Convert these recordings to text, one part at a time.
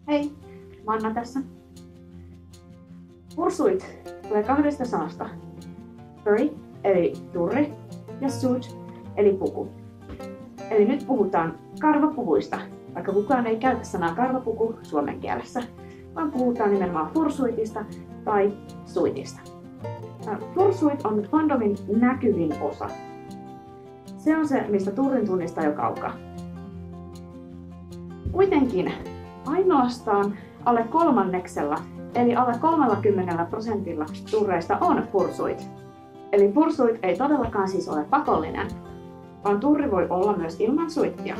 Hei, Manna tässä. Fursuit tulee kahdesta sanasta. Furry eli turri ja suit eli puku. Eli nyt puhutaan karvapuvuista, vaikka kukaan ei käytä sanaa karvapuku suomen kielessä, vaan puhutaan nimenomaan fursuitista tai suitista. Fursuit on fandomin näkyvin osa. Se on se, mistä turrin tunnistaa jo kaukaa. Kuitenkin ainoastaan alle kolmanneksella, eli alle 30% turreista on fursuit. Eli fursuit ei todellakaan siis ole pakollinen, vaan turri voi olla myös ilman suittia.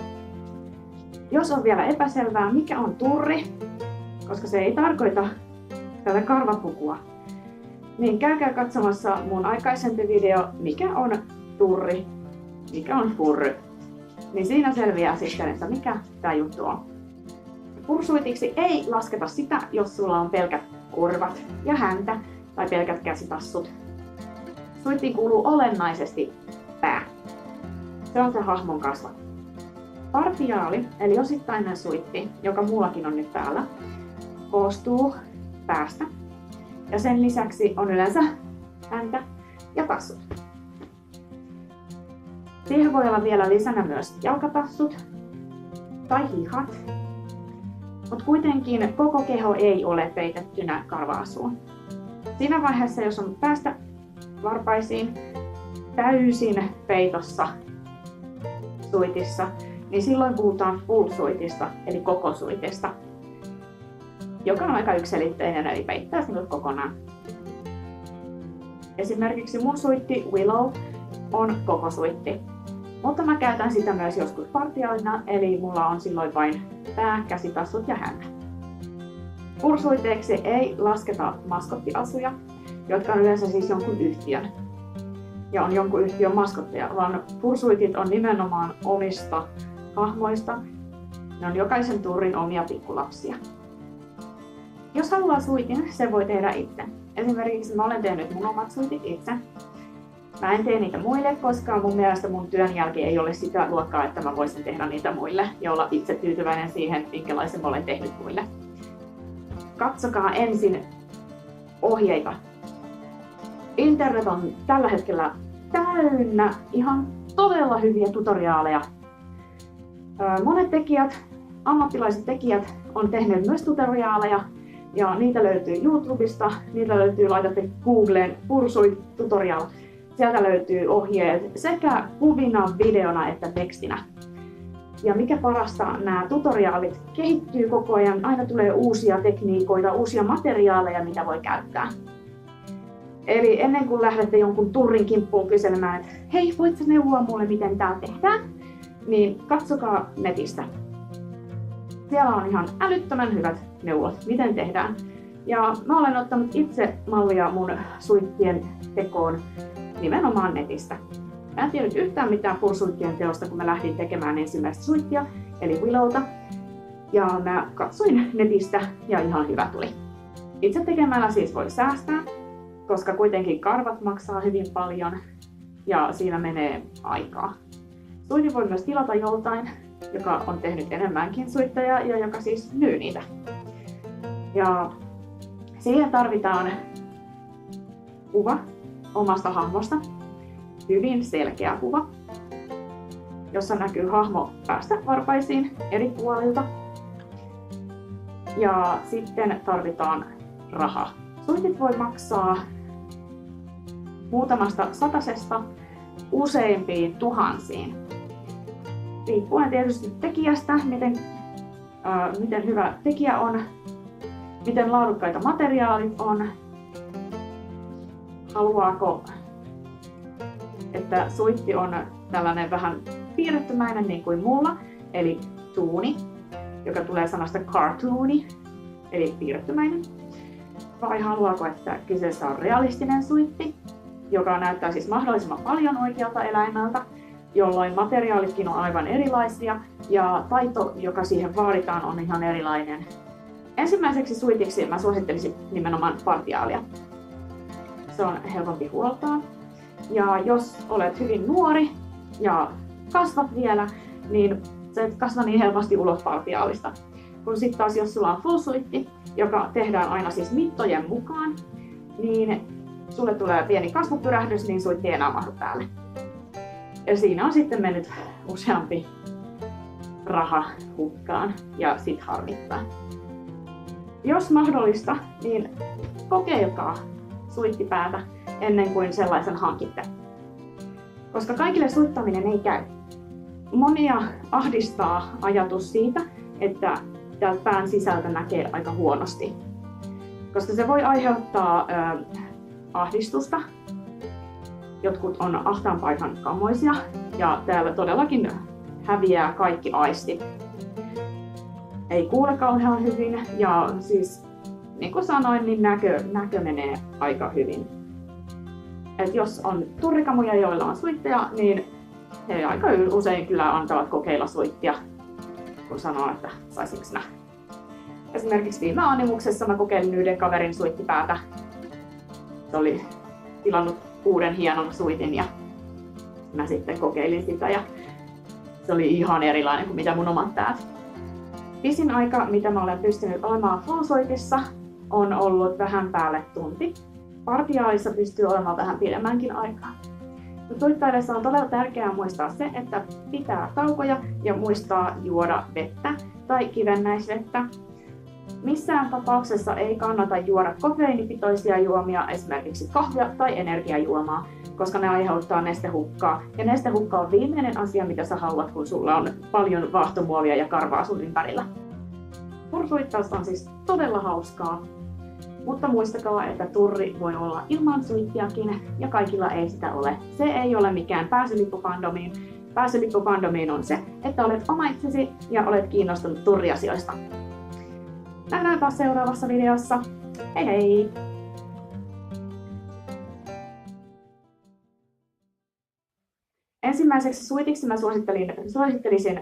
Jos on vielä epäselvää, mikä on turri, koska se ei tarkoita tätä karvapukua, niin käykää katsomassa mun aikaisempi video, mikä on turri, mikä on furry. Niin siinä selviää sitten, että mikä tää juttu on. Fursuitiksi ei lasketa sitä, jos sulla on pelkät korvat ja häntä tai pelkät käsitassut. Suittiin kuuluu olennaisesti pää. Se on se hahmon kasva. Partiaali, eli osittainen suitti, joka mullakin on nyt päällä, koostuu päästä. Ja sen lisäksi on yleensä häntä ja tassut. Siihen voi olla vielä lisänä myös jalkatassut tai hihat. Mutta kuitenkin koko keho ei ole peitettynä karva-asuun. Siinä vaiheessa, jos on päästä varpaisiin täysin peitossa suitissa, niin silloin puhutaan full suitista, eli koko suitista, joka on aika yksiselitteinen, eli peittää sinut kokonaan. Esimerkiksi mun suitti Willow on koko suitti, mutta mä käytän sitä myös joskus partiaalina, eli mulla on silloin vain pää, käsitassut ja häntä. Fursuiteiksi ei lasketa maskottiasuja, jotka on yleensä siis jonkun yhtiön ja on jonkun yhtiön maskotteja, vaan fursuitit on nimenomaan omista hahmoista. Ne on jokaisen turrin omia pikkulapsia. Jos haluaa suitin, se voi tehdä itse. Esimerkiksi mä olen tehnyt mun omat suitit itse. Mä en tee niitä muille, koska mun mielestä mun työn jälkeen ei ole sitä luokkaa, että mä voisin tehdä niitä muille ja olla itse tyytyväinen siihen, minkälaisen mä olen tehnyt muille. Katsokaa ensin ohjeita. Internet on tällä hetkellä täynnä ihan todella hyviä tutoriaaleja. Monet tekijät, ammattilaiset tekijät on tehneet myös tutoriaaleja ja niitä löytyy YouTubesta, niitä löytyy, laitatte Googleen Fursuit tutorial. Sieltä löytyy ohjeet sekä kuvina, videona että tekstinä. Ja mikä parasta, nämä tutoriaalit kehittyy koko ajan, aina tulee uusia tekniikoita, uusia materiaaleja, mitä voi käyttää. Eli ennen kuin lähdette jonkun turrin kimppuun kyselemään, että hei, voit sä neuvoa mulle, miten tää tehdään, niin katsokaa netistä. Siellä on ihan älyttömän hyvät neuvot, miten tehdään. Ja mä olen ottanut itse mallia mun suittien tekoon nimenomaan netistä. Mä en tiennyt yhtään mitään fursuittien teosta, kun mä lähdin tekemään ensimmäistä suittia, eli Willowta. Ja mä katsoin netistä ja ihan hyvä tuli. Itse tekemällä siis voi säästää, koska kuitenkin karvat maksaa hyvin paljon ja siinä menee aikaa. Suitin voi myös tilata joltain, joka on tehnyt enemmänkin suitteja ja joka siis myy niitä. Ja siihen tarvitaan kuva omasta hahmosta, hyvin selkeä kuva, jossa näkyy hahmo päästä varpaisiin eri puolilta. Ja sitten tarvitaan raha. Suitit voi maksaa muutamasta satasesta useimpiin tuhansiin. Riippuen tietysti tekijästä, miten hyvä tekijä on, miten laadukkaita materiaalit on, haluaako, että suitti on tällainen vähän piirrettymäinen niin kuin mulla, eli tooni, joka tulee sanasta cartooni, eli piirrettymäinen. Vai haluaako, että kyseessä on realistinen suitti, joka näyttää siis mahdollisimman paljon oikealta eläimeltä, jolloin materiaalitkin on aivan erilaisia ja taito, joka siihen vaaditaan, on ihan erilainen. Ensimmäiseksi suitiksi mä suosittelisin nimenomaan partiaalia. Se on helpompi huoltaa. Ja jos olet hyvin nuori ja kasvat vielä, niin se et kasva niin helposti ulos partiaalista. Kun sitten taas jos sulla on full suitti, joka tehdään aina siis mittojen mukaan, niin sulle tulee pieni kasvupyrähdys, niin suitti ei enää mahdu päälle. Ja siinä on sitten mennyt useampi raha hukkaan ja sit harmittaa. Jos mahdollista, niin kokeilkaa suittipäätä ennen kuin sellaisen hankitte. Koska kaikille suittaminen ei käy. Monia ahdistaa ajatus siitä, että täältä pään sisältä näkee aika huonosti. Koska se voi aiheuttaa ahdistusta. Jotkut on ahtaan paikan kammoisia ja täällä todellakin häviää kaikki aistit. Ei kuule kauhean hyvin ja siis niin kuin sanoin, niin näkö menee aika hyvin. Et jos on turrikamuja, joilla on suitteja, niin he aika usein kyllä antavat kokeilla suittia, kun sanoo, että saisinko nähdä. Esimerkiksi viime animuksessa mä kokeilin yhden kaverin suittipäätä. Se oli tilannut uuden hienon suitin ja mä sitten kokeilin sitä ja se oli ihan erilainen kuin mitä mun omat päät. Pisin aika, mitä mä olen pystynyt olemaan full-suitissa, on ollut vähän päälle tunti. Partiaalissa pystyy olemaan vähän pidemmänkin aikaa. Suittaillessa on todella tärkeää muistaa se, että pitää taukoja ja muistaa juoda vettä tai kivennäisvettä. Missään tapauksessa ei kannata juoda kofeiinipitoisia juomia, esimerkiksi kahvia tai energiajuomaa, koska ne aiheuttaa nestehukkaa. Ja nestehukka on viimeinen asia, mitä sä haluat, kun sulla on paljon vaahtomuovia ja karvaa sun ympärillä. Tursuittaus on siis todella hauskaa, mutta muistakaa, että turri voi olla ilman suittiakin ja kaikilla ei sitä ole. Se ei ole mikään pääsylippufandomiin. Pääsylippufandomiin on se, että olet oma itsesi ja olet kiinnostunut turriasioista. Nähdään taas seuraavassa videossa. Hei hei! Ensimmäiseksi suitiksi mä suosittelisin